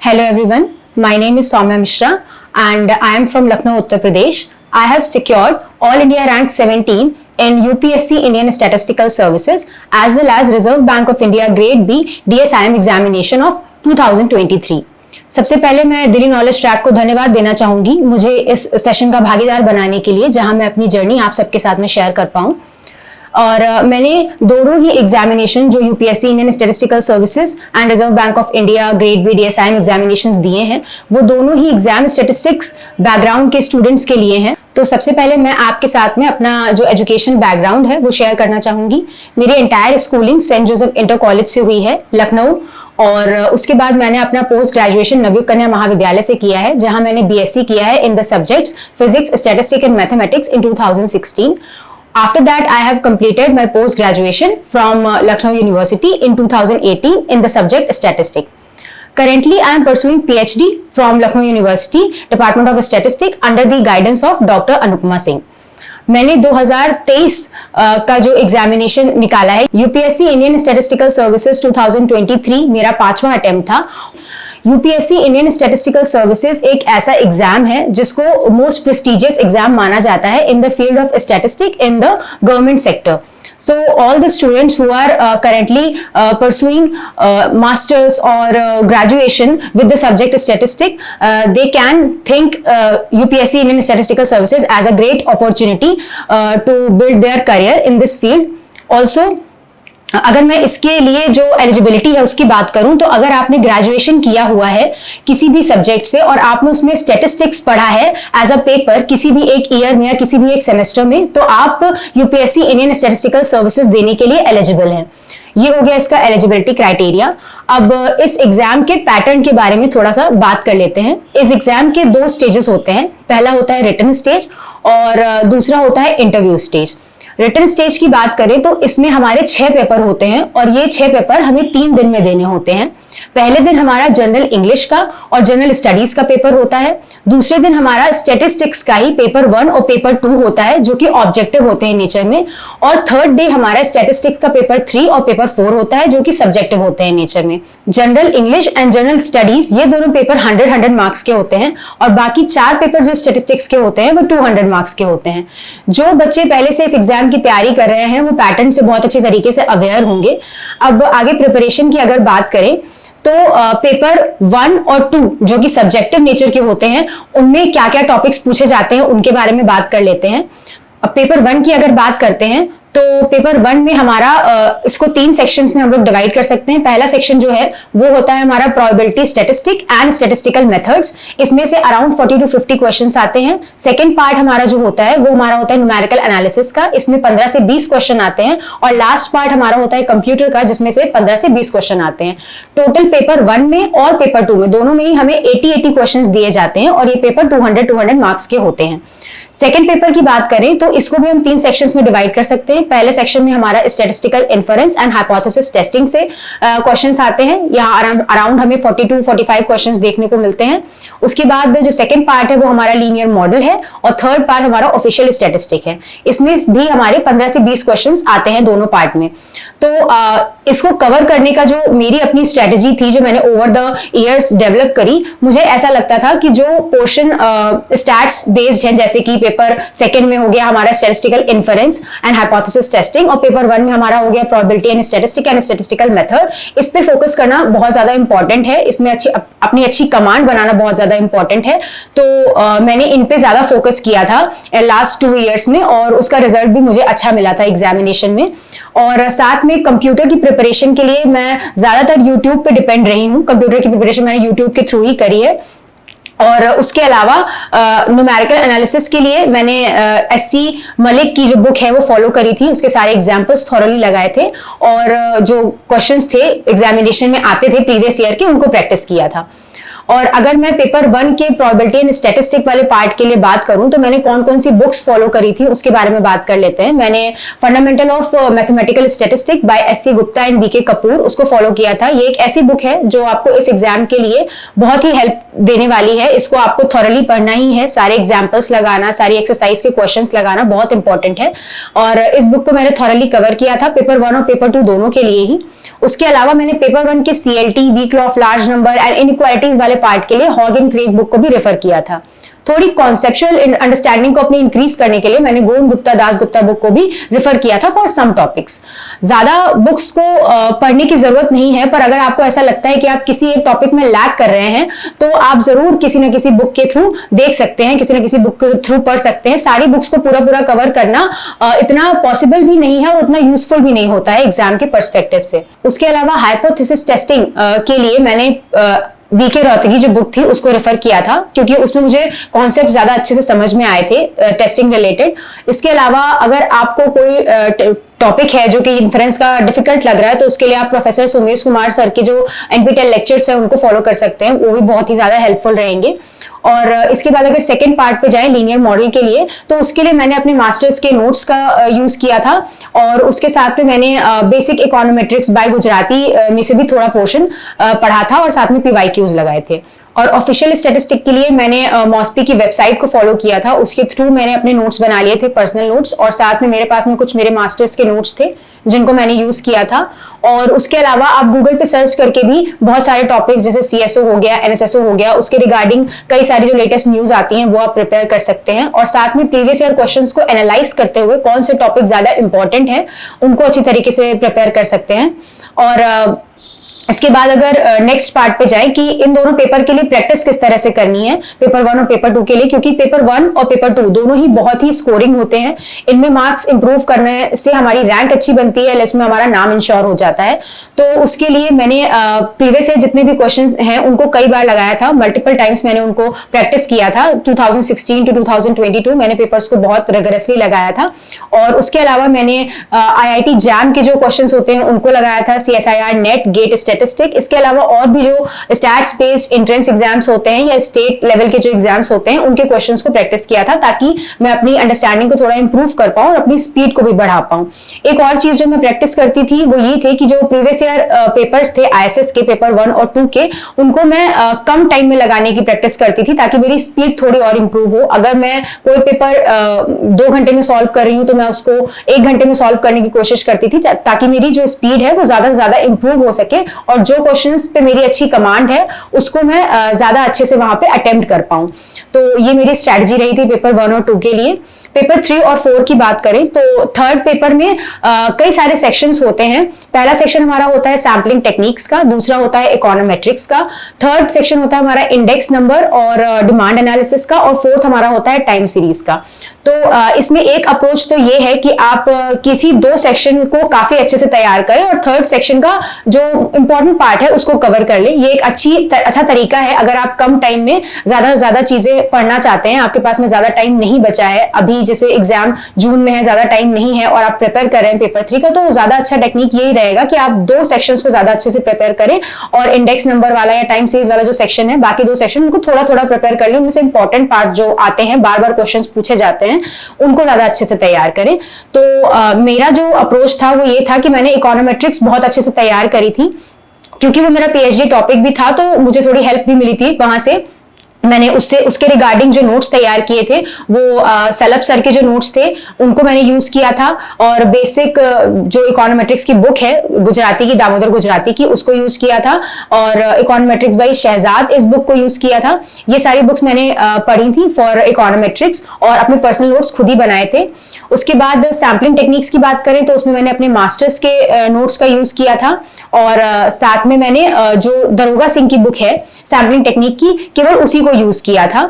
Hello everyone, my name is Soumya Mishra and I am from Lucknow, Uttar Pradesh. I have secured All India Rank 17 in UPSC Indian Statistical Services as well as Reserve Bank of India Grade B DSIM examination of 2023. सबसे पहले मैं Delhi knowledge track को धन्यवाद देना चाहूंगी मुझे इस session का भागीदार बनाने के लिए, जहां मैं अपनी जर्नी आप सबके साथ में शेयर कर पाऊं। और मैंने दोनों ही एग्जामिनेशन जो UPSC Indian statistical services and reserve bank of India grade B DSIM examinations दिए हैं, वो दोनों ही एग्जाम स्टैटिस्टिक्स बैकग्राउंड के स्टूडेंट्स के लिए हैं। तो सबसे पहले मैं आपके साथ में अपना जो एजुकेशन बैकग्राउंड है वो शेयर करना चाहूंगी। मेरी entire schooling saint Joseph inter college से हुई है लखनऊ, और उसके बाद मैंने अपना पोस्ट ग्रेजुएशन नवयुग कन्या महाविद्यालय से किया है, जहां मैंने बीएससी किया है in the subjects physics, statistics and mathematics in 2016। After that, I have completed my post-graduation from Lucknow University in 2018 in the subject Statistics. Currently, I am pursuing PhD from Lucknow University, Department of Statistics under the guidance of Dr. Anupama Singh. मैंने 2023 का जो examination निकाला है UPSC Indian statistical services 2023, मेरा 5वां attempt था। UPSC Indian statistical services एक ऐसा एग्जाम है जिसको मोस्ट प्रेस्टिजियस एग्जाम माना जाता है in the field of statistics in the government sector. So all the students who are currently pursuing masters or graduation with the subject statistics, they can think UPSC Indian Statistical Services as a great opportunity to build their career in this field. Also, अगर मैं इसके लिए जो eligibility है उसकी बात करूं तो अगर आपने ग्रेजुएशन किया हुआ है किसी भी सब्जेक्ट से और आपने उसमें स्टैटिस्टिक्स पढ़ा है एज अ पेपर किसी भी एक ईयर में या किसी भी एक सेमेस्टर में, तो आप यूपीएससी इंडियन स्टैटिस्टिकल सर्विसेज देने के लिए एलिजिबल हैं। ये हो गया इसका एलिजिबिलिटी क्राइटेरिया। अब इस एग्जाम के पैटर्न के बारे में थोड़ा सा बात कर लेते हैं। इस एग्जाम के 2 स्टेजेस होते हैं, पहला होता है रिटन स्टेज और दूसरा होता है इंटरव्यू स्टेज। रिटन स्टेज की बात करें तो इसमें हमारे 6 पेपर होते हैं और ये 6 पेपर हमें 3 दिन में देने होते हैं। पहले दिन हमारा जनरल इंग्लिश का और जनरल स्टडीज का पेपर होता है। दूसरे दिन हमारा स्टैटिस्टिक्स का ही पेपर 1 और पेपर 2 होता है जो कि ऑब्जेक्टिव होते हैं नेचर में। और थर्ड डे हमारा स्टैटिस्टिक्स का पेपर 3 और पेपर 4 होता है जो कि सब्जेक्टिव होते हैं नेचर में। General English and general studies ये दोनों पेपर 100 मार्क्स के होते हैं और बाकी 4 पेपर जो स्टैटिस्टिक्स के होते हैं वो 200 मार्क्स के होते हैं। जो बच्चे पहले से इस एग्जाम की तैयारी कर रहे हैं वो पैटर्न से बहुत अच्छे तरीके से अवेयर होंगे। अब आगे प्रिपरेशन की अगर बात करें तो पेपर 1 और 2 जो कि सब्जेक्टिव नेचर के होते हैं उनमें क्या क्या टॉपिक्स पूछे जाते हैं उनके बारे में बात कर लेते हैं। अब पेपर 1 की अगर बात करते हैं तो पेपर 1 में हमारा इसको 3 सेक्शंस में हम लोग डिवाइड कर सकते हैं। पहला सेक्शन जो है वो होता है हमारा probability statistic and statistical methods, इसमें से अराउंड 40 to 50 क्वेश्चंस आते हैं। सेकंड पार्ट हमारा जो होता है वो हमारा होता है न्यूमेरिकल एनालिसिस का, इसमें 15 से 20 क्वेश्चन आते हैं। और लास्ट पार्ट हमारा होता है कंप्यूटर का जिसमें से 15 से 20 क्वेश्चन आते हैं। टोटल पेपर 1 में और पेपर 2 में दोनों में ही हमें 80 क्वेश्चंस दिए जाते हैं और ये पेपर 200 मार्क्स के होते हैं। सेकेंड पेपर की बात करें तो इसको भी हम 3 सेक्शंस में डिवाइड कर सकते हैं। पहले सेक्शन में हमारा statistical inference and hypothesis testing से क्वेश्चंस आते हैं। यहाँ अराउंड हमें 40 to 45 क्वेश्चंस देखने को मिलते हैं। उसके बाद जो सेकंड पार्ट है वो हमारा लीनियर मॉडल है और थर्ड पार्ट हमारा ऑफिशियल स्टैटिस्टिक है। इसमें भी हमारे 15 से 20 क्वेश्चंस आते हैं दोनों पार्ट में। तो इसको कवर करने का जो मेरी अपनी स्ट्रेटेजी थी जो मैंने ओवर द ईयर्स डेवलप करी, मुझे ऐसा लगता था कि जो पोर्शन स्टैट्स बेस्ड है, जैसे कि पेपर 2 में हो गया हमारा statistical inference and hypothesis testing और पेपर 1 में हमारा हो गया probability and statistic and statistical method, इस पे फोकस करना बहुत ज्यादा इंपॉर्टेंट है। इसमें अपनी अच्छी कमांड बनाना बहुत ज्यादा इंपॉर्टेंट है। तो मैंने इन पे ज्यादा फोकस किया था लास्ट 2 ईयर्स में और उसका रिजल्ट भी मुझे अच्छा मिला था एग्जामिनेशन में। और साथ में कंप्यूटर की प्रिपरेशन के लिए मैं ज्यादातर यूट्यूब पे डिपेंड रही हूँ। कंप्यूटर की प्रिपरेशन मैंने यूट्यूब के थ्रू ही करी है। और उसके अलावा न्यूमेरिकल एनालिसिस के लिए मैंने एससी मलिक की जो बुक है वो फॉलो करी थी, उसके सारे एग्जांपल्स थॉरली लगाए थे और जो क्वेश्चंस थे एग्जामिनेशन में आते थे प्रीवियस ईयर के उनको प्रैक्टिस किया था। और अगर मैं पेपर 1 के प्रोबेबिलिटी एंड स्टैटिस्टिक वाले पार्ट के लिए बात करूं तो मैंने कौन कौन सी बुक्स फॉलो करी थी उसके बारे में बात कर लेते हैं। मैंने fundamental of mathematical statistic by SC Gupta and VK Kapoor उसको फॉलो किया था। ये एक ऐसी बुक है जो आपको इस एग्जाम के लिए बहुत ही हेल्प देने वाली है। इसको आपको थॉरली पढ़ना ही है, सारे एग्जाम्पल्स लगाना, सारी एक्सरसाइज के क्वेश्चंस लगाना बहुत इंपॉर्टेंट है। और इस बुक को मैंने थॉरली कवर किया था पेपर 1 और पेपर 2 दोनों के लिए ही। उसके अलावा मैंने पेपर 1 के CLT, weak law of large number and inequalities वाले पार्ट के लिए हॉग एंड क्रेग बुक को भी रेफर किया था। थोड़ी कॉन्सेप्चुअल अंडरस्टैंडिंग को अपनी इंक्रीज करने के लिए मैंने गोविंद गुप्ता दास गुप्ता बुक को भी रेफर किया था फॉर सम टॉपिक्स। ज्यादा बुक्स को पढ़ने की जरूरत नहीं है, पर अगर आपको ऐसा लगता है कि आप किसी एक टॉपिक में लैग कर रहे हैं तो आप जरूर किसी न किसी बुक के थ्रू देख सकते हैं, किसी न किसी बुक के थ्रू पढ़ सकते हैं। सारी बुक्स को पूरा कवर करना इतना पॉसिबल भी नहीं है और उतना यूजफुल भी नहीं होता है एग्जाम के पर्सपेक्टिव से। उसके अलावा हाइपोथेसिस टेस्टिंग के लिए मैंने वीके रोहतगी जो बुक थी उसको रेफर किया था, क्योंकि उसमें मुझे कॉन्सेप्ट ज्यादा अच्छे से समझ में आए थे टेस्टिंग रिलेटेड। इसके अलावा अगर आपको कोई टॉपिक है जो कि इन्फ्रेंस का डिफिकल्ट लग रहा है तो उसके लिए आप प्रोफेसर सुमेश कुमार सर के जो एनपीटीईएल लेक्चर्स हैं उनको फॉलो कर सकते हैं, वो भी बहुत ही ज्यादा हेल्पफुल रहेंगे। और इसके बाद अगर सेकंड पार्ट पे जाएं लीनियर मॉडल के लिए, तो उसके लिए मैंने अपने मास्टर्स के नोट्स का यूज किया था और उसके साथ में मैंने बेसिक इकोनोमेट्रिक्स बाय गुजराती में से भी थोड़ा पोर्शन पढ़ा था और साथ में पीवाईक्यूज लगाए थे। और ऑफिशियल स्टैटिस्टिक के लिए मैंने मॉस्पी की वेबसाइट को फॉलो किया था, उसके थ्रू मैंने अपने नोट्स बना लिए थे, पर्सनल नोट्स, और साथ में मेरे पास में कुछ मेरे मास्टर्स के नोट्स थे जिनको मैंने यूज किया था। और उसके अलावा आप गूगल पे सर्च करके भी बहुत सारे टॉपिक्स जैसे सीएसओ हो गया, एनएसएसओ हो गया, उसके रिगार्डिंग कई सारी जो लेटेस्ट न्यूज आती हैं वो आप प्रिपेयर कर सकते हैं। और साथ में प्रीवियस ईयर क्वेश्चंस को एनालाइज करते हुए कौन से टॉपिक ज्यादा इंपॉर्टेंट है उनको अच्छी तरीके से प्रिपेयर कर सकते हैं। और इसके बाद अगर नेक्स्ट पार्ट पे जाए कि इन दोनों पेपर के लिए प्रैक्टिस किस तरह से करनी है, पेपर 1 और पेपर 2 के लिए, क्योंकि पेपर 1 और पेपर 2 दोनों ही बहुत ही स्कोरिंग होते हैं। इनमें मार्क्स इंप्रूव करने से हमारी रैंक अच्छी बनती है, लिस्ट में हमारा नाम इंश्योर हो जाता है। तो उसके लिए मैंने प्रीवियस ईयर जितने भी क्वेश्चन हैं उनको कई बार लगाया था, मल्टीपल टाइम्स मैंने उनको प्रैक्टिस किया था। 2016 to 2022 मैंने पेपर्स को बहुत रिगरसली लगाया था। और उसके अलावा मैंने IIT जैम के जो क्वेश्चन होते हैं उनको लगाया था, CSIR नेट गेट स्टैटिस्टिक। इसके अलावा और भी जो स्टैट्स बेस्ड एंट्रेंस एग्जाम्स होते हैं या स्टेट लेवल के जो एग्जाम्स होते हैं उनके क्वेश्चंस को प्रैक्टिस किया था, ताकि मैं अपनी अंडरस्टैंडिंग को थोड़ा इंप्रूव कर पाऊं और अपनी स्पीड को भी बढ़ा पाऊं। एक और चीज जो मैं प्रैक्टिस करती थी वो ये थे कि जो प्रीवियस ईयर पेपर्स थे ISS के पेपर 1 और 2 के, उनको मैं कम टाइम में लगाने की प्रैक्टिस करती थी ताकि मेरी स्पीड थोड़ी और इंप्रूव हो। अगर मैं कोई पेपर 2 घंटे में सॉल्व कर रही हूँ तो मैं उसको 1 घंटे में सॉल्व करने की कोशिश करती थी, ताकि मेरी जो स्पीड है वो ज्यादा से ज्यादा इंप्रूव हो सके और जो क्वेश्चंस पे मेरी अच्छी कमांड है उसको मैं ज्यादा अच्छे से वहां पे अटेम्प्ट कर पाऊं। तो ये मेरी स्ट्रैटेजी रही थी पेपर 1 और 2 के लिए। पेपर 3 और 4 की बात करें तो थर्ड पेपर में कई सारे सेक्शंस होते हैं। पहला सेक्शन हमारा होता है सैम्पलिंग टेक्निक्स का, दूसरा होता है इकोनोमेट्रिक्स का, थर्ड सेक्शन होता है हमारा इंडेक्स नंबर और डिमांड एनालिसिस का, और फोर्थ हमारा होता है टाइम सीरीज का। तो इसमें एक अप्रोच तो ये है कि आप किसी 2 सेक्शन को काफी अच्छे से तैयार करें और थर्ड सेक्शन का जो इंपॉर्टेंट पार्ट है उसको कवर कर लें। ये एक अच्छा तरीका है अगर आप कम टाइम में ज्यादा से ज्यादा चीजें पढ़ना चाहते हैं, आपके पास में ज्यादा टाइम नहीं बचा है, अभी जैसे एग्जाम जून में है, ज्यादा टाइम नहीं है और आप प्रिपेयर कर रहे हैं पेपर 3 का, तो ज्यादा अच्छा टेक्निक यही रहेगा कि आप 2 सेक्शंस को ज्यादा अच्छे से प्रिपेयर करें और इंडेक्स नंबर वाला या टाइम सीरीज वाला जो सेक्शन है, बाकी 2 सेक्शन उनको थोड़ा थोड़ा प्रिपेयर कर लें। उनमें से इंपॉर्टेंट पार्ट जो आते हैं, बार बार क्वेश्चन पूछे जाते हैं, उनको ज्यादा अच्छे से तैयार करें। तो मेरा जो अप्रोच था वो ये था कि मैंने इकोनोमेट्रिक्स बहुत अच्छे से तैयार करी थी, क्योंकि वो मेरा PhD टॉपिक भी था, तो मुझे थोड़ी हेल्प भी मिली थी वहां से। मैंने उसके रिगार्डिंग जो नोट्स तैयार किए थे वो सलभ सर के जो नोट्स थे उनको मैंने यूज किया था, और बेसिक जो इकोनोमेट्रिक्स की बुक है गुजराती की, दामोदर गुजराती की, उसको यूज किया था, और इकोनोमेट्रिक्स बाय शहजाद इस बुक को यूज किया था। ये सारी बुक्स मैंने पढ़ी थी फॉर इकोनोमेट्रिक्स और अपने पर्सनल नोट्स खुद ही बनाए थे। उसके बाद सैम्पलिंग टेक्निक्स की बात करें तो उसमें मैंने अपने मास्टर्स के नोट्स का यूज किया था, और साथ में मैंने जो दरोगा सिंह की बुक है सैम्पलिंग टेक्निक की, केवल उसी को यूज किया था।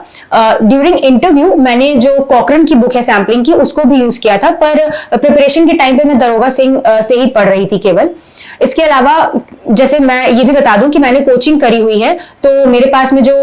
ड्यूरिंग इंटरव्यू मैंने जो कॉकरन की बुक है सैम्पलिंग की उसको भी यूज किया था, पर प्रिपरेशन के टाइम पे मैं दरोगा सिंह से ही पढ़ रही थी केवल। इसके अलावा जैसे मैं ये भी बता दूं कि मैंने कोचिंग करी हुई है, तो मेरे पास में जो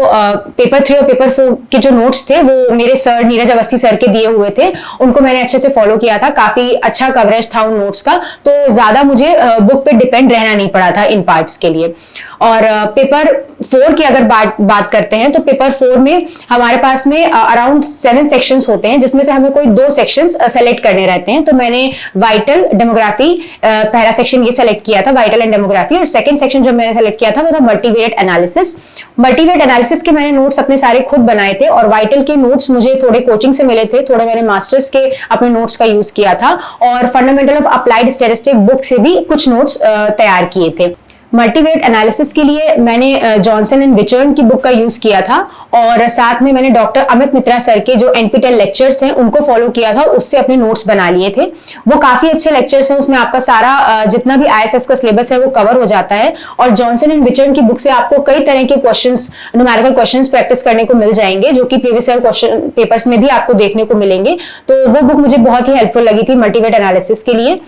पेपर 3 और पेपर 4 के जो नोट्स थे वो मेरे सर नीरज अवस्थी सर के दिए हुए थे, उनको मैंने अच्छे से फॉलो किया था, काफी अच्छा कवरेज था उन नोट्स का, तो ज्यादा मुझे बुक पे डिपेंड रहना नहीं पड़ा था इन पार्ट्स के लिए। और पेपर 4 की अगर बात करते हैं तो पेपर 4 में हमारे पास में अराउंड 7 सेक्शंस होते हैं, जिसमें से हमें कोई 2 सेक्शंस सेलेक्ट करने रहते हैं। तो मैंने वाइटल डेमोग्राफी पहला सेक्शन ये सेलेक्ट किया था, वाइटल एंड डेमोग्राफी, और सेकंड सेक्शन जो मैंने सेलेक्ट किया था वो था मल्टीवेरिएट एनालिसिस। मल्टीवेरिएट एनालिसिस के मैंने नोट्स अपने सारे खुद बनाए थे, और वाइटल के नोट्स मुझे थोड़े कोचिंग से मिले थे, थोड़े मैंने मास्टर्स के अपने नोट्स का यूज किया था, और fundamental of applied statistics book से भी कुछ नोट्स तैयार किए थे। मल्टीवेरिएट एनालिसिस के लिए मैंने जॉनसन एंड विचर्न की बुक का यूज किया था और साथ में मैंने डॉक्टर अमित मित्रा सर के जो एनपीटीईएल लेक्चर्स हैं उनको फॉलो किया था, उससे अपने नोट्स बना लिए थे। वो काफी अच्छे लेक्चर्स हैं, उसमें आपका सारा जितना भी आईएएस का सिलेबस है वो कवर हो जाता है। और जॉनसन एंड विचर्न की बुक से आपको कई तरह के क्वेश्चंस, न्यूमेरिकल क्वेश्चंस प्रैक्टिस करने को मिल जाएंगे, जो कि प्रीवियस ईयर क्वेश्चन पेपर्स में भी आपको देखने को मिलेंगे। तो वो बुक मुझे बहुत ही हेल्पफुल लगी थी मल्टीवेरिएट एनालिसिस के लिए।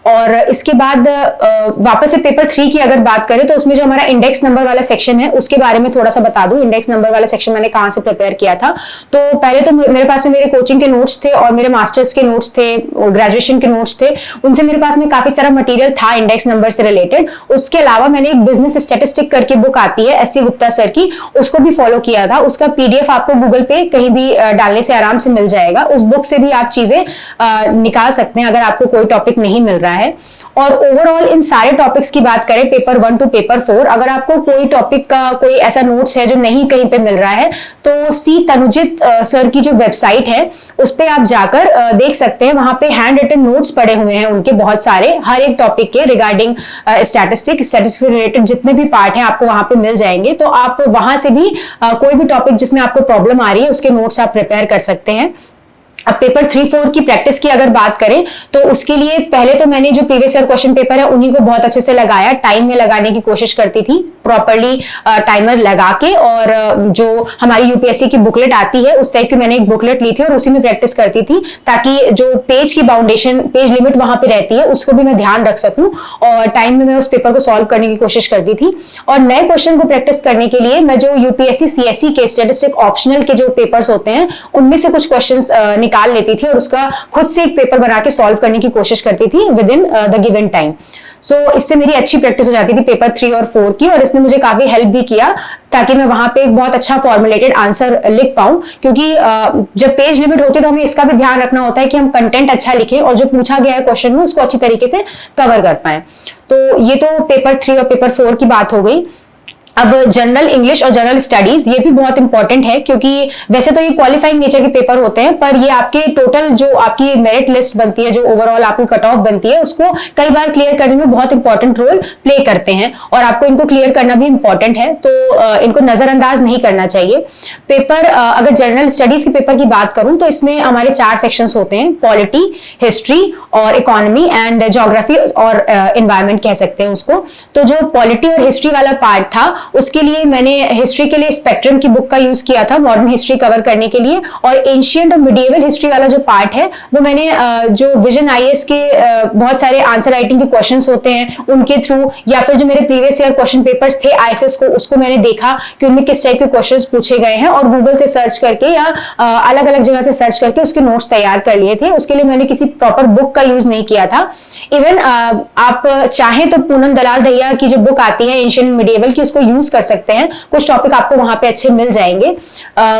और इसके बाद वापस से पेपर 3 की अगर बात करें तो उसमें जो हमारा इंडेक्स नंबर वाला सेक्शन है उसके बारे में थोड़ा सा बता दूं। इंडेक्स नंबर वाला सेक्शन मैंने कहां से प्रिपेयर किया था, तो पहले तो मेरे पास में मेरे कोचिंग के नोट्स थे और मेरे मास्टर्स के नोट्स थे, ग्रेजुएशन के नोट्स थे, उनसे मेरे पास में काफी सारा मटेरियल था इंडेक्स नंबर से रिलेटेड। उसके अलावा मैंने एक बिजनेस स्टैटिस्टिक करके बुक आती है एससी गुप्ता सर की, उसको भी फॉलो किया था। उसका पीडीएफ आपको गूगल पे कहीं भी डालने से आराम से मिल जाएगा। उस बुक से भी आप चीजें निकाल सकते हैं अगर आपको कोई टॉपिक नहीं मिल रहा है। और ओवरऑल इन सारे टॉपिक्स की बात करें पेपर 1 टू पेपर 4, अगर आपको कोई टॉपिक का कोई ऐसा नोट्स है जो नहीं कहीं पे मिल रहा है तो सी तनुजित सर की जो वेबसाइट है उस पे आप जाकर देख सकते हैं। वहां पे हैंड रिटन नोट्स पड़े हुए हैं उनके बहुत सारे, हर एक टॉपिक के रिगार्डिंग स्टैटिस्टिक्स से रिलेटेड जितने भी पार्ट हैं आपको वहां पे मिल जाएंगे। तो आप वहां से भी कोई भी टॉपिक जिसमें आपको प्रॉब्लम आ रही है उसके नोट्स आप प्रिपेयर कर सकते हैं। अब पेपर 3-4 की प्रैक्टिस की अगर बात करें तो उसके लिए पहले तो मैंने जो प्रीवियस ईयर क्वेश्चन पेपर है उन्हीं को बहुत अच्छे से लगाया, टाइम में लगाने की कोशिश करती थी, प्रॉपर्ली टाइमर लगा के। और जो हमारी यूपीएससी की बुकलेट आती है उस टाइप की मैंने एक बुकलेट ली थी और उसी में प्रैक्टिस करती थी, ताकि जो पेज की बाउंडेशन, पेज लिमिट वहां पे रहती है उसको भी मैं ध्यान रख सकूं और टाइम में मैं उस पेपर को सॉल्व करने की कोशिश करती थी। और नए क्वेश्चन को प्रैक्टिस करने के लिए मैं जो यूपीएससी सीएससी के स्टैटिस्टिक ऑप्शनल के जो पेपर्स होते हैं उनमें से कुछ क्वेश्चन निकाल लेती थी और उसका खुद से एक पेपर बना के सॉल्व करने की कोशिश करती थी within the given time. So इससे मेरी अच्छी प्रैक्टिस हो जाती थी पेपर 3 और 4 की, और इसने मुझे काफी हेल्प भी किया ताकि मैं वहां पे एक बहुत अच्छा फॉर्मुलेटेड आंसर लिख पाऊं। क्योंकि जब पेज लिमिट होती है तो हमें इसका भी ध्यान रखना होता है कि हम कंटेंट अच्छा लिखें और जो पूछा गया है क्वेश्चन में उसको अच्छी तरीके से कवर कर पाए। तो ये तो पेपर 3 और पेपर 4 की बात हो गई। अब जनरल इंग्लिश और जनरल स्टडीज ये भी बहुत इंपॉर्टेंट है, क्योंकि वैसे तो ये क्वालिफाइंग नेचर के पेपर होते हैं पर ये आपके टोटल जो आपकी मेरिट लिस्ट बनती है, जो ओवरऑल आपकी कट ऑफ बनती है, उसको कई बार क्लियर करने में बहुत इंपॉर्टेंट रोल प्ले करते हैं और आपको इनको क्लियर करना भी इंपॉर्टेंट है। तो इनको नजरअंदाज नहीं करना चाहिए। पेपर अगर जनरल स्टडीज के पेपर की बात करूं तो इसमें हमारे 4 सेक्शंस होते हैं, पॉलिटी, हिस्ट्री और इकोनॉमी एंड ज्योग्राफी और एनवायरमेंट कह सकते हैं उसको। तो जो पॉलिटी और हिस्ट्री वाला पार्ट था उसके लिए मैंने हिस्ट्री के लिए स्पेक्ट्रम की बुक का यूज किया था मॉडर्न हिस्ट्री कवर करने के लिए। और एंशिएंट और मिडिएवल हिस्ट्री वाला जो पार्ट है वो मैंने जो विजन आईएएस के बहुत सारे आंसर राइटिंग के क्वेश्चंस होते हैं उनके थ्रू, या फिर जो मेरे प्रीवियस ईयर क्वेश्चन पेपर्स थे आईएएस को, उसको मैंने देखा कि उनमें किस टाइप के क्वेश्चंस पूछे गए हैं और गूगल से सर्च करके या अलग अलग जगह से सर्च करके उसके नोट्स तैयार कर लिए थे। उसके लिए मैंने किसी प्रॉपर बुक का यूज नहीं किया था। इवन आप चाहें तो पूनम दलाल दहिया की जो बुक आती है एंशिएंट मिडिएवल की, उसको यूज कर सकते हैं। कुछ टॉपिक आपको वहां पे अच्छे मिल जाएंगे।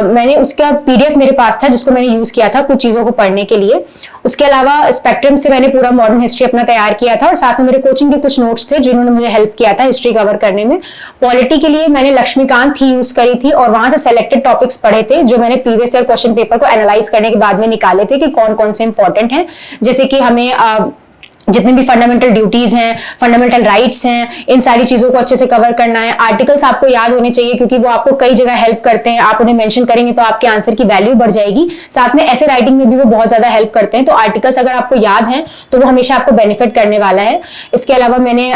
मैंने उसका पीडीएफ मेरे पास था जिसको मैंने यूज किया था कुछ चीजों को पढ़ने के लिए। उसके अलावा स्पेक्ट्रम से मैंने पूरा मॉडर्न हिस्ट्री अपना तैयार किया था और साथ में मेरे कोचिंग के कुछ नोट्स थे जिन्होंने मुझे हेल्प किया था हिस्ट्री कवर करने में। पॉलिटी के लिए मैंने लक्ष्मीकांत थी यूज करी थी और वहां से सेलेक्टेड टॉपिक्स पढ़े थे जो मैंने प्रीवियस ईयर क्वेश्चन पेपर को एनालाइज करने के बाद में निकाले थे कि कौन कौन से इंपॉर्टेंट हैं। जैसे कि हमें जितने भी फंडामेंटल ड्यूटीज हैं, फंडामेंटल राइट्स हैं, इन सारी चीजों को अच्छे से कवर करना है। आर्टिकल्स आपको याद होने चाहिए क्योंकि वो आपको कई जगह हेल्प करते हैं। आप उन्हें मेंशन करेंगे तो आपके आंसर की वैल्यू बढ़ जाएगी। साथ में ऐसे राइटिंग में भी वो बहुत ज्यादा हेल्प करते हैं। तो आर्टिकल्स अगर आपको याद हैं तो वो हमेशा आपको बेनिफिट करने वाला है। इसके अलावा मैंने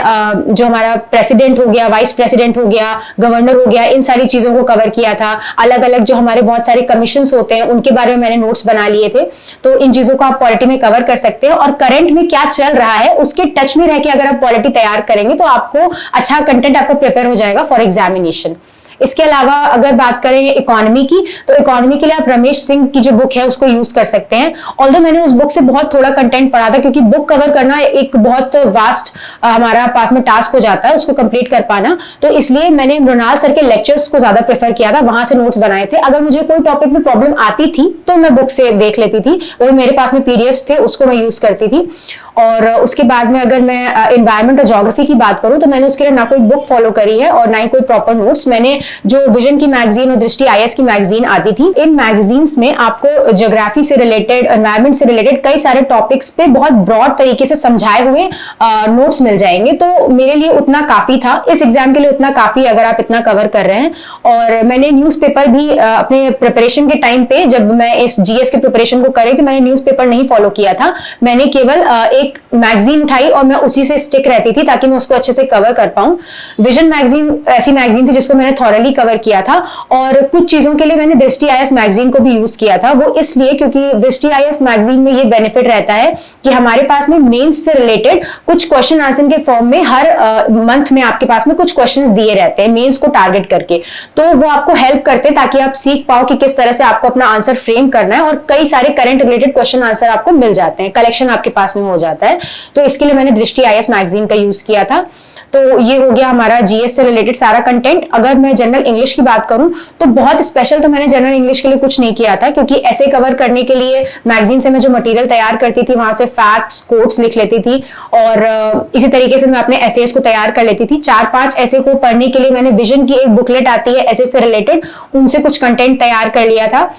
जो हमारा प्रेसिडेंट हो गया, वाइस प्रेसिडेंट हो गया, गवर्नर हो गया, इन सारी चीजों को कवर किया था। अलग अलग जो हमारे बहुत सारे कमीशंस होते हैं उनके बारे में मैंने नोट्स बना लिए थे। तो इन चीजों को आप पॉलिटी में कवर कर सकते हैं और करंट में क्या चल रहा है उसके टच में रह के अगर आप पॉलिटी तैयार करेंगे तो आपको अच्छा कंटेंट आपका प्रिपेयर हो जाएगा फॉर एग्जामिनेशन। इसके अलावा अगर बात करें इकोनॉमी की, तो इकोनॉमी के लिए आप रमेश सिंह की जो बुक है उसको यूज कर सकते हैं। ऑल्दो मैंने उस बुक से बहुत थोड़ा कंटेंट पढ़ा था क्योंकि बुक कवर करना एक बहुत वास्ट हमारा पास में टास्क हो जाता है उसको कंप्लीट कर पाना। तो इसलिए मैंने मृणाल सर के लेक्चर्स को ज्यादा प्रेफर किया था, वहां से नोट्स बनाए थे। अगर मुझे कोई टॉपिक में प्रॉब्लम आती थी तो मैं बुक से देख लेती थी, वो मेरे पास में पीडीएफ्स थे उसको मैं यूज करती थी। और उसके बाद में अगर मैं एनवायरमेंट और ज्योग्राफी की बात करूं तो मैंने उसके लिए ना कोई बुक फॉलो करी है और ना ही कोई प्रॉपर नोट्स। मैंने जो विजन की मैगजीन और दृष्टि आईएएस की मैगजीन आती थी। इन मैगजीन्स में आपको ज्योग्राफी से रिलेटेड, एनवायरमेंट से रिलेटेड कई सारे टॉपिक्स पे बहुत ब्रॉड तरीके से समझाए हुए नोट्स मिल जाएंगे। तो मेरे लिए उतना काफी था, इस एग्जाम के लिए उतना काफी, अगर आप इतना कवर कर रहे हैं। और मैंने न्यूज़पेपर भी अपने प्रिपरेशन के टाइम पे, जब मैं इस जीएस के प्रिपरेशन को कर रही थी, मैंने न्यूज़पेपर नहीं फॉलो किया था। मैंने केवल एक मैगजीन उठाई और मैं उसी से स्टिक रहती थी ताकि मैं उसको अच्छे से कवर कर पाऊं। विजन मैगजीन ऐसी मैगजीन थी जिसको मैंने थॉरली कवर किया था। और कुछ चीजों के लिए मैंने दृष्टि आईएएस मैगजीन को भी यूज किया था। वो इसलिए क्योंकि दृष्टि आईएएस मैगजीन में ये बेनिफिट रहता है कि हमारे पास में मेंस से रिलेटेड कुछ क्वेश्चन आंसर के फॉर्म में हर मंथ में आपके पास में कुछ क्वेश्चंस दिए रहते हैं मेंस को टारगेट करके। तो वो आपको हेल्प करते हैं ताकि आप सीख पाओ कि किस तरह से आपको अपना आंसर फ्रेम करना है, और कई सारे करंट रिलेटेड क्वेश्चन आंसर आपको मिल जाते हैं, कलेक्शन आपके पास में हो जाता है। तो इसके लिए मैंने दृष्टि आईएएस मैगजीन का यूज किया था। तो ये हो गया हमारा जीएस से रिलेटेड सारा कंटेंट। अगर मैं जनरल इंग्लिश की बात करूं तो बहुत स्पेशल तो मैंने जनरल इंग्लिश के लिए कुछ नहीं किया था, क्योंकि ऐसे कवर करने के लिए मैगजीन से मैं जो मटेरियल तैयार करती थी वहां से फैक्ट्स, कोट्स लिख लेती थी, और इसी तरीके से मैं अपने एसेस को तैयार कर लेती थी। 4-5 ऐसे को पढ़ने के लिए मैंने विजन की एक बुकलेट आती है एसे से रिलेटेड, उनसे कुछ कंटेंट तैयार कर लिया था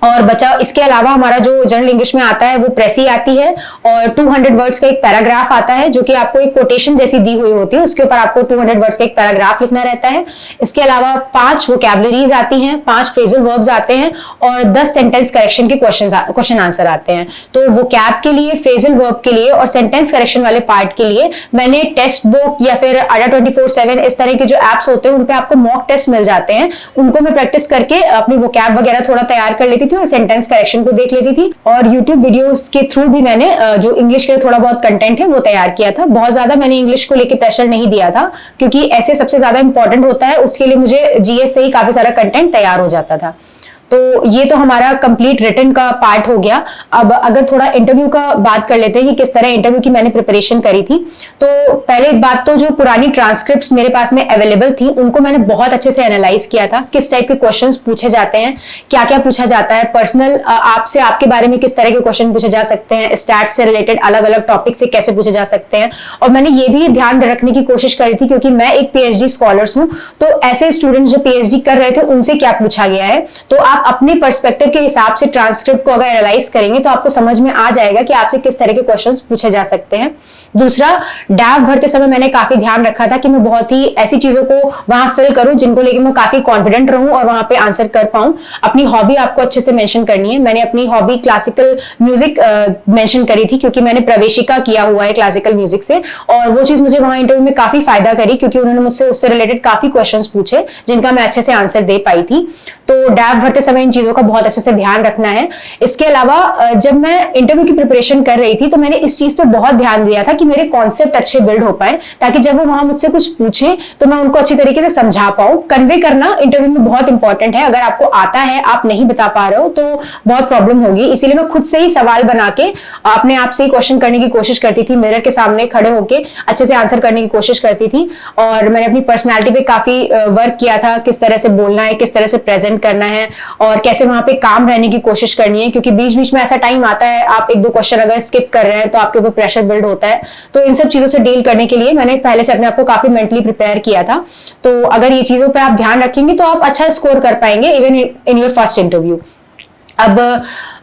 और बचा। इसके अलावा हमारा जो जनरल इंग्लिश में आता है वो प्रेसी आती है, और 200 वर्ड्स का एक पैराग्राफ आता है जो कि आपको एक कोटेशन जैसी दी हुई होती है, उसके ऊपर आपको 200 वर्ड्स का एक पैराग्राफ लिखना रहता है। इसके अलावा 5 वोकैबुलरीज आती हैं, 5 फ्रेजल वर्ब्स आते हैं, और 10 सेंटेंस करेक्शन के क्वेश्चन आंसर आते हैं। तो वोकैब के लिए, फ्रेजल वर्ब के लिए और सेंटेंस करेक्शन वाले पार्ट के लिए मैंने टेक्स्ट बुक या फिर ADA 24/7 इस तरह के जो एप्स होते हैं उन पे आपको मॉक टेस्ट मिल जाते हैं, उनको मैं प्रैक्टिस करके अपनी वोकैब वगैरह थोड़ा तैयार कर लेती थी और सेंटेंस करेक्शन को देख लेती थी। और YouTube वीडियोस के थ्रू भी मैंने जो इंग्लिश के लिए थोड़ा बहुत कंटेंट है वो तैयार किया था। बहुत ज्यादा मैंने इंग्लिश को लेके प्रेशर नहीं दिया था, क्योंकि ऐसे सबसे ज्यादा इंपॉर्टेंट होता है, उसके लिए मुझे जीएस से ही काफी सारा कंटेंट तैयार हो जाता था। तो ये तो हमारा कंप्लीट रिटन का पार्ट हो गया। अब अगर थोड़ा इंटरव्यू का बात कर लेते हैं कि किस तरह इंटरव्यू की मैंने प्रिपरेशन करी थी। तो पहले एक बात, तो जो पुरानी ट्रांसक्रिप्ट्स मेरे पास में अवेलेबल थी उनको मैंने बहुत अच्छे से एनालाइज किया था, किस टाइप के क्वेश्चंस पूछे जाते हैं, क्या क्या पूछा जाता है, पर्सनल आपसे, आपके बारे में किस तरह के क्वेश्चन पूछे जा सकते हैं, स्टैट्स से रिलेटेड अलग अलग टॉपिक से कैसे पूछे जा सकते हैं। और मैंने ये भी ध्यान रखने की कोशिश करी थी, क्योंकि मैं एक पीएचडी स्कॉलर्स हूँ, तो ऐसे स्टूडेंट्स जो पीएचडी कर रहे थे उनसे क्या पूछा गया है, तो आप अपने पर्सपेक्टिव के हिसाब से ट्रांसक्रिप्ट को अगर एनालाइज करेंगे तो आपको समझ में आ जाएगा कि आपसे किस तरह के क्वेश्चंस पूछे जा सकते हैं। दूसरा, डैव भरते समय मैंने काफी ध्यान रखा था कि मैं बहुत ही ऐसी चीजों को वहां फिल करूं जिनको लेकर मैं काफी कॉन्फिडेंट रहूं और वहां पे आंसर कर पाऊं। अपनी हॉबी आपको अच्छे से मेंशन करनी है। मैंने अपनी हॉबी क्लासिकल म्यूजिक मेंशन करी थी, क्योंकि मैंने प्रवेशिका किया हुआ है क्लासिकल म्यूजिक से, और वो चीज मुझे वहां इंटरव्यू में काफी फायदा करी, क्योंकि उन्होंने मुझसे उससे रिलेटेड काफी क्वेश्चंस पूछे जिनका मैं अच्छे से आंसर दे पाई थी। तो डैव भरते समय इन चीजों का बहुत अच्छे से ध्यान रखना है। इसके अलावा जब मैं इंटरव्यू की प्रिपरेशन कर रही थी तो मैंने इस चीज पे बहुत ध्यान दिया था कि मेरे कॉन्सेप्ट अच्छे बिल्ड हो पाए, ताकि जब वो वहां मुझसे कुछ पूछे तो मैं उनको अच्छी तरीके से समझा पाऊं। कन्वे करना इंटरव्यू में बहुत इंपॉर्टेंट है। अगर आपको आता है, आप नहीं बता पा रहे हो तो बहुत प्रॉब्लम होगी। इसीलिए मैं खुद से ही सवाल बना के अपने आप से ही क्वेश्चन करने की कोशिश करती थी, मिरर के सामने खड़े होके अच्छे से आंसर करने की कोशिश करती थी। और मैंने अपनी पर्सनैलिटी पे काफी वर्क किया था, किस तरह से बोलना है, किस तरह से प्रेजेंट करना है, और कैसे वहां पे काम रहने की कोशिश करनी है, क्योंकि बीच बीच में ऐसा टाइम आता है आप 1-2 क्वेश्चन अगर स्किप कर रहे हैं तो आपके ऊपर प्रेशर बिल्ड होता है। तो इन सब चीजों से डील करने के लिए मैंने पहले से अपने आप को काफी मेंटली प्रिपेयर किया था। तो अगर ये चीजों पे आप ध्यान रखेंगे तो आप अच्छा स्कोर कर पाएंगे even in your first interview. अब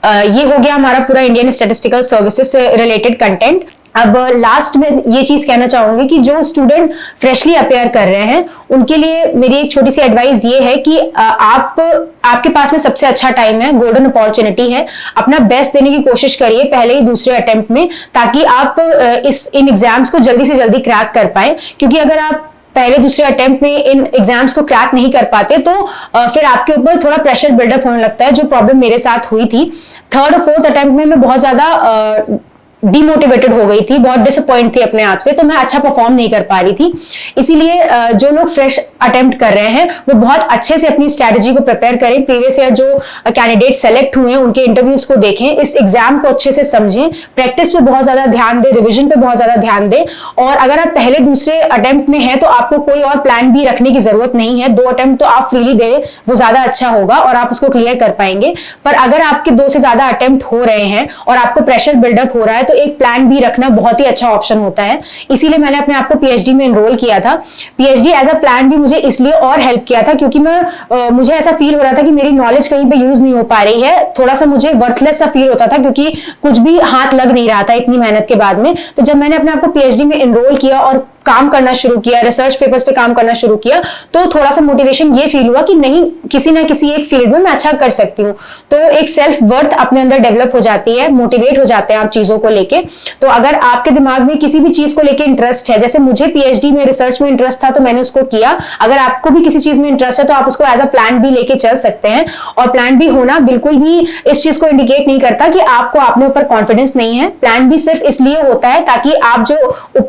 ये हो गया हमारा पूरा इंडियन स्टैटिस्टिकल सर्विसेज से रिलेटेड कंटेंट। अब लास्ट में ये चीज कहना चाहूंगी कि जो स्टूडेंट फ्रेशली अपेयर कर रहे हैं उनके लिए मेरी एक छोटी सी एडवाइस ये है कि आपके पास में सबसे अच्छा टाइम है, गोल्डन अपॉर्चुनिटी है। अपना बेस्ट देने की कोशिश करिए पहले ही दूसरे अटेम्प्ट में, ताकि आप इन एग्जाम्स को जल्दी से जल्दी क्रैक कर पाए। क्योंकि अगर आप पहले दूसरे अटेम्प्ट में इन एग्जाम्स को क्रैक नहीं कर पाते तो फिर आपके ऊपर थोड़ा प्रेशर बिल्डअप होने लगता है, जो प्रॉब्लम मेरे साथ हुई थी। 3rd और 4th अटेम्प्ट में मैं बहुत ज्यादा डिमोटिवेटेड हो गई थी, बहुत डिसअपॉइंट थी अपने आप से, तो मैं अच्छा परफॉर्म नहीं कर पा रही थी। इसीलिए जो लोग फ्रेश अटेम्प्ट कर रहे हैं वो बहुत अच्छे से अपनी स्ट्रैटेजी को प्रिपेयर करें। प्रीवियस ईयर जो कैंडिडेट सेलेक्ट हुए हैं उनके इंटरव्यूज को देखें, इस एग्जाम को अच्छे से समझें, प्रैक्टिस पे बहुत ज्यादा ध्यान दें, रिविजन पे बहुत ज्यादा ध्यान दें। और अगर आप पहले दूसरे अटेम्प्ट में हैं तो आपको कोई और प्लान भी रखने की जरूरत नहीं है। 2 अटेम्प्ट तो आप फ्रीली दें, वो ज्यादा अच्छा होगा और आप उसको क्लियर कर पाएंगे। पर अगर आपके 2 से ज्यादा अटेम्प्ट हो रहे हैं और आपको प्रेशर बिल्डअप हो रहा है तो एक प्लान बी रखना बहुत ही अच्छा ऑप्शन होता है। इसीलिए मैंने अपने आप को पीएचडी में एनरोल किया था। PhD as a plan B मुझे इसलिए और हेल्प किया था क्योंकि मुझे ऐसा फील हो रहा था कि मेरी नॉलेज कहीं पे यूज नहीं हो पा रही है, थोड़ा सा मुझे वर्थलेस सा फील होता था क्योंकि कुछ भी हाथ लग नहीं रहा था इतनी मेहनत के बाद में। तो जब मैंने अपने आप को पीएचडी में एनरोल किया और काम करना शुरू किया, रिसर्च पेपर्स पे काम करना शुरू किया, तो थोड़ा सा मोटिवेशन ये फील हुआ कि नहीं, किसी ना किसी एक फील्ड में मैं अच्छा कर सकती हूँ। तो एक सेल्फ वर्थ अपने अंदर डेवलप हो जाती है, मोटिवेट हो जाते हैं आप चीजों को लेके। तो अगर आपके दिमाग में किसी भी चीज को लेके इंटरेस्ट है, जैसे मुझे पीएचडी में रिसर्च में इंटरेस्ट था तो मैंने उसको किया, अगर आपको भी किसी चीज में इंटरेस्ट है तो आप उसको एज अ प्लान बी लेके चल सकते हैं। और प्लान बी होना बिल्कुल भी इस चीज को इंडिकेट नहीं करता कि आपको अपने ऊपर कॉन्फिडेंस नहीं है। प्लान बी सिर्फ इसलिए होता है ताकि आप जो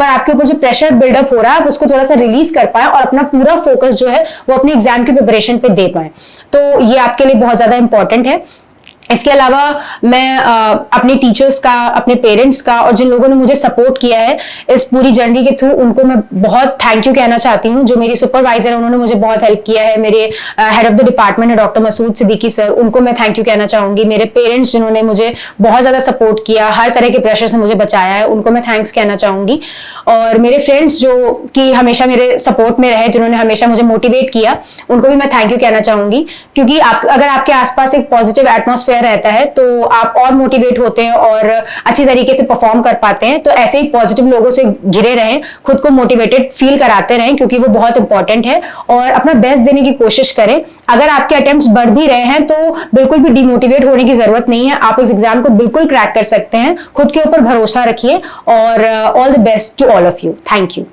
आपके ऊपर जो प्रेशर बिल्डअप हो रहा है आप उसको थोड़ा सा रिलीज कर पाए और अपना पूरा फोकस जो है वो अपने एग्जाम की प्रिपरेशन पे दे पाए। तो ये आपके लिए बहुत ज्यादा इंपॉर्टेंट है। इसके अलावा मैं अपने टीचर्स का, अपने पेरेंट्स का और जिन लोगों ने मुझे सपोर्ट किया है इस पूरी जर्नी के थ्रू, उनको मैं बहुत थैंक यू कहना चाहती हूँ। जो मेरी सुपरवाइजर है उन्होंने मुझे बहुत हेल्प किया है, मेरे हेड ऑफ द डिपार्टमेंट है डॉक्टर मसूद सिद्दीकी सर, उनको मैं थैंक यू कहना चाहूंगी। मेरे पेरेंट्स जिन्होंने मुझे बहुत ज्यादा सपोर्ट किया, हर तरह के प्रेशर से मुझे बचाया है, उनको मैं थैंक्स कहना चाहूंगी। और मेरे फ्रेंड्स जो कि हमेशा मेरे सपोर्ट में रहे, जिन्होंने हमेशा मुझे मोटिवेट किया, उनको भी मैं थैंक यू कहना चाहूंगी। क्योंकि अगर आपके आसपास एक पॉजिटिव एटमॉस्फेयर रहता है तो आप और मोटिवेट होते हैं और अच्छी तरीके से परफॉर्म कर पाते हैं। तो ऐसे ही पॉजिटिव लोगों से घिरे रहें, खुद को मोटिवेटेड फील कराते रहें क्योंकि वो बहुत इंपॉर्टेंट है, और अपना बेस्ट देने की कोशिश करें। अगर आपके अटेम्प्ट्स बढ़ भी रहे हैं तो बिल्कुल भी डिमोटिवेट होने की जरूरत नहीं है, आप इस एग्जाम को बिल्कुल क्रैक कर सकते हैं। खुद के ऊपर भरोसा रखिए और all the best to all of you. Thank you.